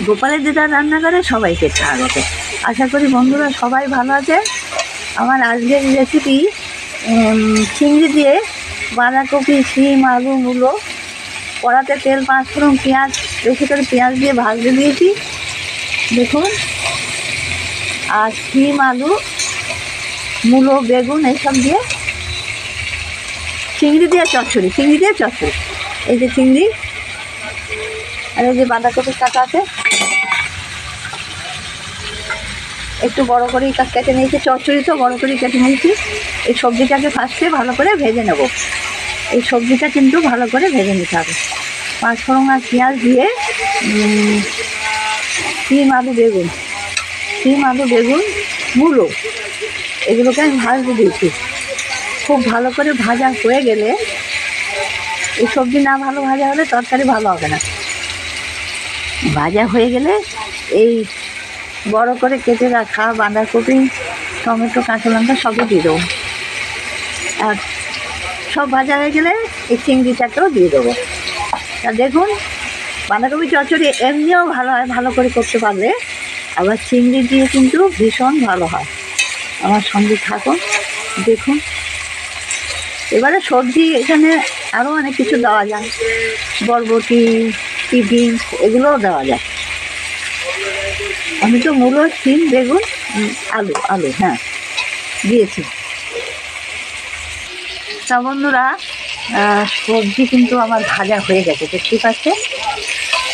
গোপালের দিদা রান্না করে সবাইকে স্বাগত। আশা করি বন্ধুরা সবাই ভালো আছে। আমার আজকের রেসিপি চিংড়ি দিয়ে বাঁধাকপি, শিম, আলু, মূলো। কড়াতে তেল, 5 ফোড়ন, পেঁয়াজ, বেশি করে পেঁয়াজ দিয়ে ভাজতে দিয়েছি দেখুন। আর শিম, আলু, মূলো, বেগুন এইসব দিয়ে চিংড়ি দিয়ে চচ্চড়ি। এই যে চিংড়ি আর এই যে বাঁধাকপির কাটা আছে, একটু বড় করেই কেটে নিয়েছি। চচ্চড়ি তো বড় করেই কেটে নিয়েছি। এই সবজিটাকে ফার্স্টে ভালো করে ভেজে নেব। এই সবজিটা কিন্তু ভালো করে ভেজে নিতে হবে। 5 ফোড়ন আর পেঁয়াজ দিয়ে শিম, আলু, বেগুন, মূলো এগুলোকে আমি ভাজতে দিয়েছি। খুব ভালো করে ভাজা হয়ে গেলে, এই সবজি না ভালো ভাজা হলে তরকারি ভালো হবে না। ভাজা হয়ে গেলে এই বড় করে কেটে রাখা বাঁধাকপি, টমেটো, কাঁচা লঙ্কা সবই দিয়ে দেবো। আর সব ভাজা হয়ে গেলে এই চিংড়িটাকেও দিয়ে দেবো। তা দেখুন, বাঁধাকপি চচ্চড়ি এমনিও ভালো হয়, ভালো করে করতে পারলে। আবার চিংড়ি দিয়ে কিন্তু ভীষণ ভালো হয়। আমার সঙ্গে থাকুন, দেখুন। এবারে সবজি এখানে আরও অনেক কিছু দেওয়া যায়, বরবটি, বিনস এগুলোও দেওয়া যায়। আমি তো মূলো, শিম, বেগুন, আলু হ্যাঁ দিয়েছি। তা বন্ধুরা, সবজি কিন্তু আমার ভাজা হয়ে গেছে, দেখতে পাচ্ছে।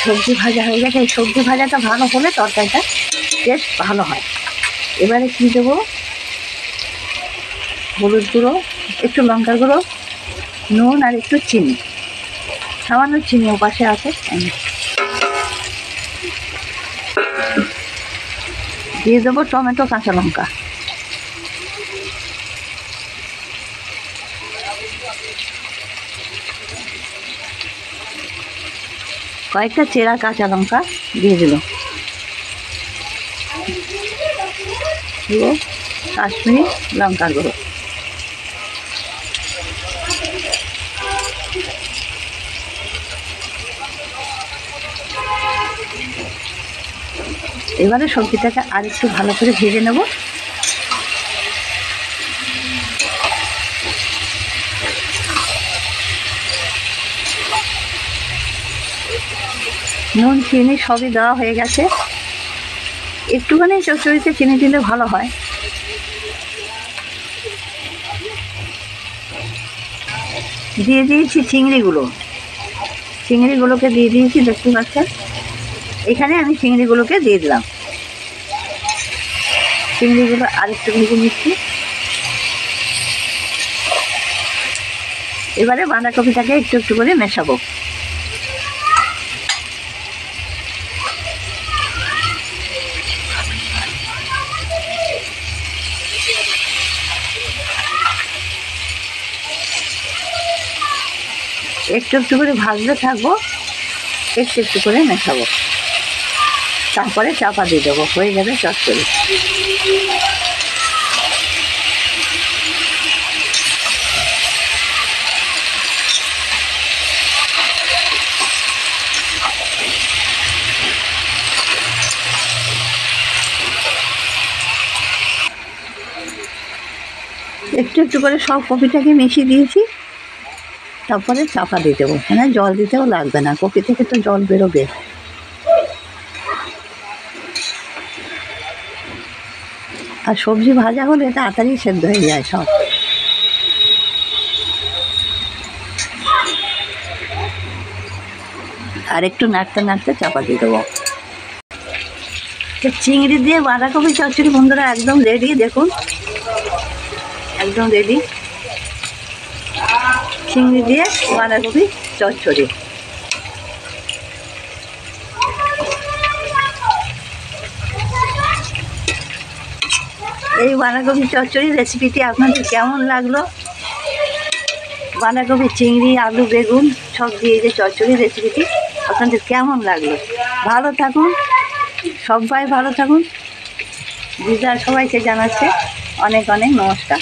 সবজি ভাজা হয়ে গেছে। এই সবজি ভাজাটা ভালো হলে তরকারিটা টেস্ট ভালো হয়। এবারে কী দেবো? হলুদ গুঁড়ো, একটু লঙ্কার গুঁড়ো, নুন আর একটু চিনি, সামান্য চিনি ওপাশে আছে। দিয়ে দেবো টমেটো, কাঁচা লঙ্কা। কয়েকটা চেরা কাঁচা লঙ্কা দিয়ে দিল। কাশ্মীরি লঙ্কার গুঁড়ো। এবারে সবজিটাকে আর একটু ভালো করে ভেজে নেব। নুন, চিনি সবই দেওয়া হয়ে গেছে। একটুখানি চচ্চড়িতে চিনি দিলে ভালো হয়। দিয়ে দিয়েছি চিংড়িগুলোকে দিয়ে দিয়েছি, দেখতে পাচ্ছেন। এখানে আমি চিংড়িগুলোকে দিয়ে দিলাম। চিংড়িগুলো আরেকটু ভেজে নিচ্ছি। এবারে বাঁধাকপিটাকে একটু একটু করে মেশাবো। একটু একটু করে ভাজতে থাকবো, একটু একটু করে মেশাবো। তারপরে চাপা দিয়ে দেবো, হয়ে যাবে চচ্চড়ি। একটু একটু করে সব কপিটাকে মিশিয়ে দিয়েছি। তারপরে চাপা দিয়ে দেবো। এখানে জল দিতেও লাগবে না, কপি থেকে তো জল বেরোবে। আর সবজি ভাজা হলে তাড়াতাড়ি সেদ্ধ হয়ে যায় সব। আর একটু নাড়তে নাড়তে চাপা দিয়ে দেবো। তো চিংড়ি দিয়ে বাঁধাকপি চচ্চড়ি বন্ধুরা একদম রেডি। দেখুন, একদম রেডি। চিংড়ি দিয়ে বাঁধাকপি চচ্চড়ি। এই বাঁধাকপি চচ্চড়ি রেসিপিটি আপনাদের কেমন লাগলো? বাঁধাকপি, চিংড়ি, আলু, বেগুন সব দিয়ে যে চচ্চড়ি রেসিপিটি আপনাদের কেমন লাগলো? ভালো থাকুন, সবাই ভালো থাকুন। দিদা সবাইকে জানাচ্ছে অনেক অনেক নমস্কার।